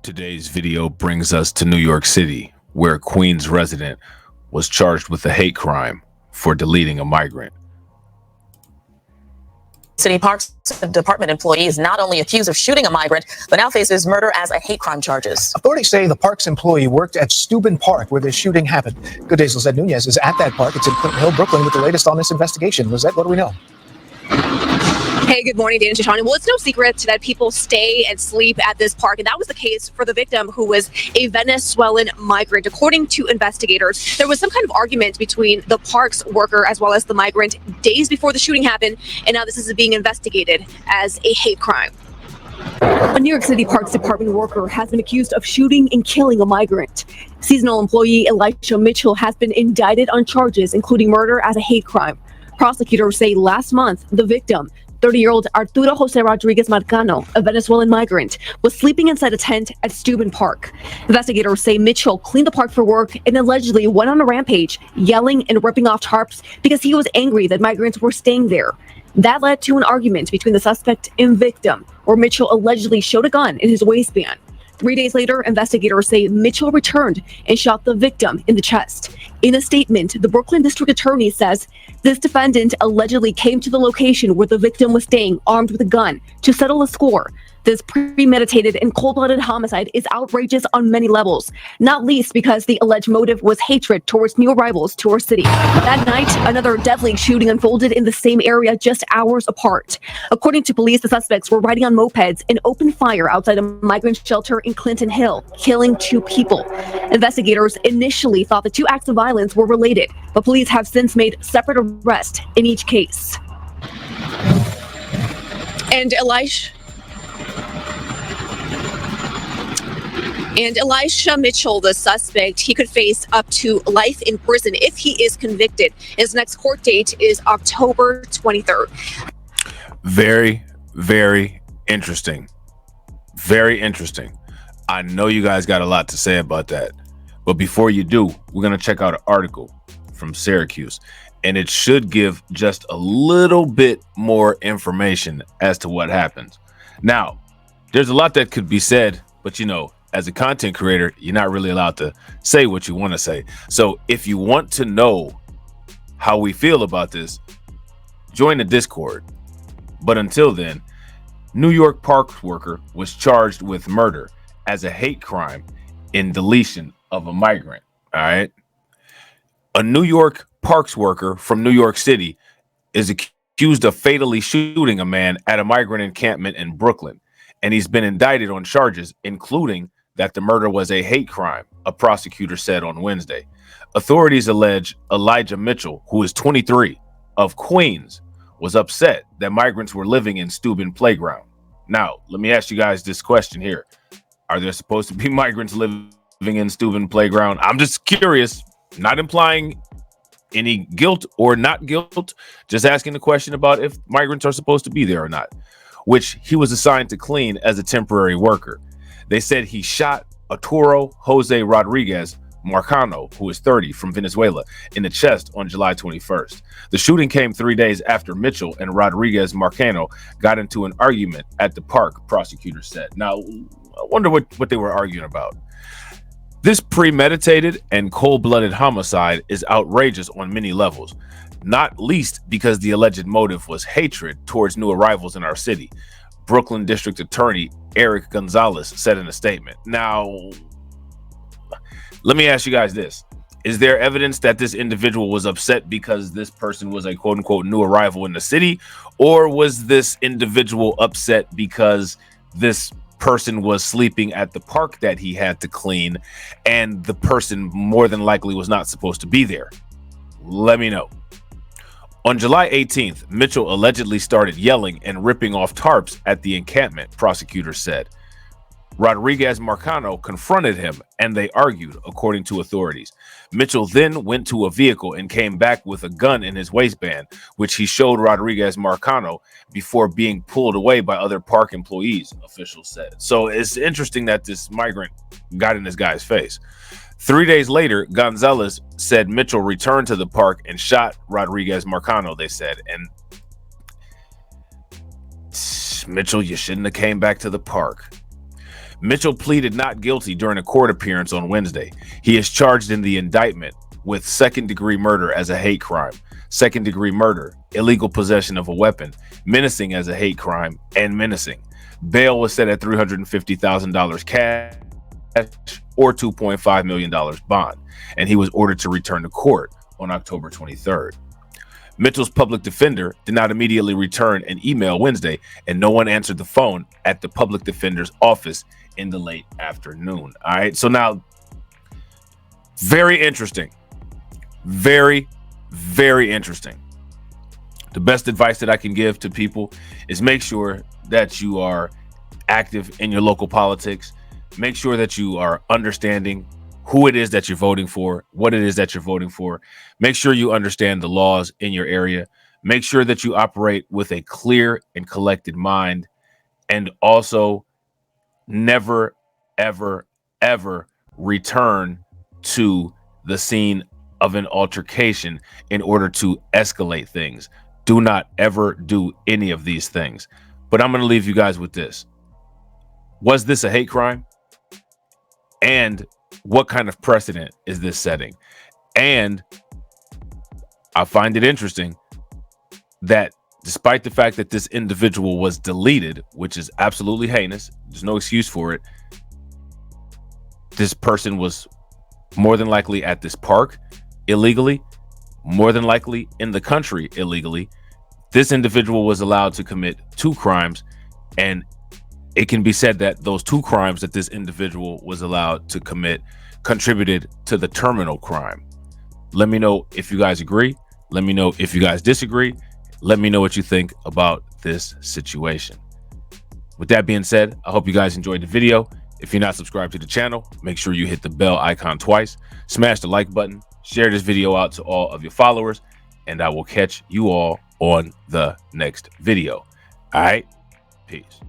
Today's video brings us to New York City, where a Queens resident was charged with a hate crime for deleting a migrant. City Parks Department employee is not only accused of shooting a migrant, but now faces murder as a hate crime charges. Authorities say the parks employee worked at Steuben Park, where the shooting happened. Good Day's Lizette Nunez is at that park. It's in Clinton Hill, Brooklyn, with the latest on this investigation. Lizette, what do we know? Hey, good morning, Dan and Shoshani. Well, it's no secret that people stay and sleep at this park, and that was the case for the victim, who was a Venezuelan migrant. According to investigators, there was some kind of argument between the park's worker as well as the migrant days before the shooting happened, and now this is being investigated as a hate crime. A New York City Parks Department worker has been accused of shooting and killing a migrant. Seasonal employee Elisha Mitchell has been indicted on charges including murder as a hate crime. Prosecutors say last month, the victim, 30-year-old Arturo Jose Rodriguez Marcano, a Venezuelan migrant, was sleeping inside a tent at Steuben Park. Investigators say Mitchell cleaned the park for work and allegedly went on a rampage, yelling and ripping off tarps because he was angry that migrants were staying there. That led to an argument between the suspect and victim, where Mitchell allegedly showed a gun in his waistband. 3 days later, investigators say Mitchell returned and shot the victim in the chest. In a statement, the Brooklyn District Attorney says this defendant allegedly came to the location where the victim was staying armed with a gun to settle a score. This premeditated and cold-blooded homicide is outrageous on many levels, not least because the alleged motive was hatred towards new arrivals to our city. That night, another deadly shooting unfolded in the same area just hours apart. According to police, the suspects were riding on mopeds and opened fire outside a migrant shelter in Clinton Hill, killing 2 people. Investigators initially thought the 2 acts of violence were related, but police have since made separate arrests in each case. And Elisha Mitchell, the suspect, he could face up to life in prison if he is convicted. His next court date is October 23rd. Very, very interesting. Very interesting. I know you guys got a lot to say about that. But before you do, we're going to check out an article from Syracuse. And it should give just a little bit more information as to what happens. Now, there's a lot that could be said, but as a content creator, you're not really allowed to say what you want to say. So if you want to know how we feel about this, join the Discord. But until then, New York parks worker was charged with murder as a hate crime in deletion of a migrant. All right. A New York parks worker from New York City is accused of fatally shooting a man at a migrant encampment in Brooklyn. And he's been indicted on charges, including that the murder was a hate crime, a prosecutor said on Wednesday. Authorities allege Elijah Mitchell, who is 23, of Queens, was upset that migrants were living in Steuben Playground. Now, let me ask you guys this question here. Are there supposed to be migrants living in Steuben Playground? I'm just curious, not implying any guilt or not guilt, just asking the question about if migrants are supposed to be there or not, which he was assigned to clean as a temporary worker. They said he shot Arturo Jose Rodriguez Marcano, who is 30, from Venezuela, in the chest on July 21st. The shooting came 3 days after Mitchell and Rodriguez Marcano got into an argument at the park, prosecutors said. Now, I wonder what they were arguing about. This premeditated and cold-blooded homicide is outrageous on many levels, not least because the alleged motive was hatred towards new arrivals in our city. Brooklyn District Attorney Eric Gonzalez said in a statement. Now, let me ask you guys this. Is there evidence that this individual was upset because this person was a quote-unquote new arrival in the city? Or was this individual upset because this person was sleeping at the park that he had to clean and the person more than likely was not supposed to be there? Let me know. On July 18th, Mitchell allegedly started yelling and ripping off tarps at the encampment, prosecutors said. Rodriguez Marcano confronted him and they argued, according to authorities. Mitchell then went to a vehicle and came back with a gun in his waistband, which he showed Rodriguez Marcano before being pulled away by other park employees, officials said. So it's interesting that this migrant got in this guy's face. 3 days later, Gonzalez said Mitchell returned to the park and shot Rodriguez Marcano, they said. And Mitchell, you shouldn't have came back to the park. Mitchell pleaded not guilty during a court appearance on Wednesday. He is charged in the indictment with second-degree murder as a hate crime, second-degree murder, illegal possession of a weapon, menacing as a hate crime, and menacing. Bail was set at $350,000 cash or $2.5 million bond, and he was ordered to return to court on October 23rd. Mitchell's public defender did not immediately return an email Wednesday, and no one answered the phone at the public defender's office in the late afternoon. All right, so now, very interesting. Very, very interesting. The best advice that I can give to people is make sure that you are active in your local politics. Make sure that you are understanding who it is that you're voting for, what it is that you're voting for. Make sure you understand the laws in your area. Make sure that you operate with a clear and collected mind. And also never, ever, ever return to the scene of an altercation in order to escalate things. Do not ever do any of these things. But I'm going to leave you guys with this. Was this a hate crime? And what kind of precedent is this setting? And I find it interesting that despite the fact that this individual was deleted, which is absolutely heinous, there's no excuse for it, this person was more than likely at this park illegally, more than likely in the country illegally. This individual was allowed to commit 2 crimes, and it can be said that those 2 crimes that this individual was allowed to commit contributed to the terminal crime. Let me know if you guys agree. Let me know if you guys disagree. Let me know what you think about this situation. With that being said, I hope you guys enjoyed the video. If you're not subscribed to the channel, make sure you hit the bell icon twice, smash the like button, share this video out to all of your followers, and I will catch you all on the next video. All right, peace.